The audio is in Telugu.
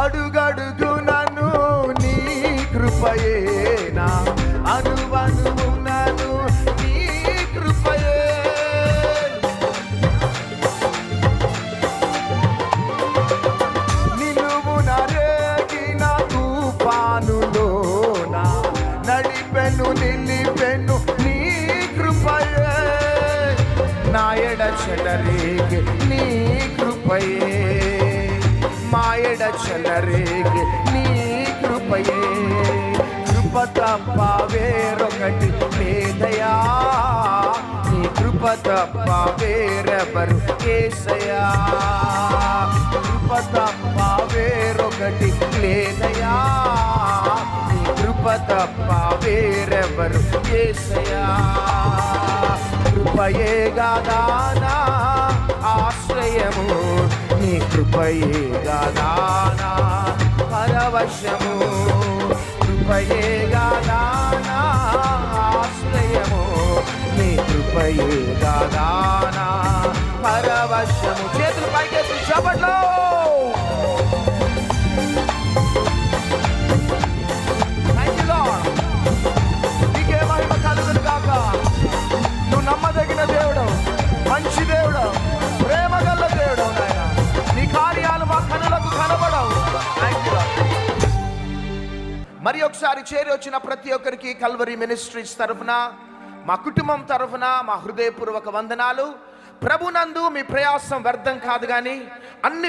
అడుగడుగునను నీ కృపయేనా, అనువనువునను నీ కృపయే. నిలువున రేగిన తుఫానులోన నడిపెను నిలిపెను నీ కృపయే. నా ఎడ చెలరేగే నీ కృపయే, మాయడ చెలరేగే నీ కృపయే. కృప తప్ప వేరొకటి లేదయా, నీ కృప తప్ప వేరెవరు యేసయ్యా. కృప తప్ప వేరొకటి లేదయా, నీ కృప తప్ప వేరెవరు యేసయ్యా. కృపయే గాదానా ఆశ్రయము, నీ కృపయే గాదానా పరవశము. కృపయే గాదానా ఆశ్రయము, నీ కృపయే గాదానా పరవశము. చేతులు పైకేసి చప్పట్లు. నీకే మహిమ కలుగును గాక. నువ్వు నమ్మదగిన దేవుడు, మంచి దేవుడు, ప్రేమ గల దేవుడు నాయన. నీ కార్యాలు మా కనులకు కనబడవు. మరి ఒకసారి చేరి వచ్చిన ప్రతి ఒక్కరికి కల్వరి మినిస్ట్రీస్ తరఫున, మా కుటుంబం తరఫున మా హృదయపూర్వక వందనాలు. ప్రభునందు మీ ప్రయాసం వ్యర్థం కాదు, కానీ అన్ని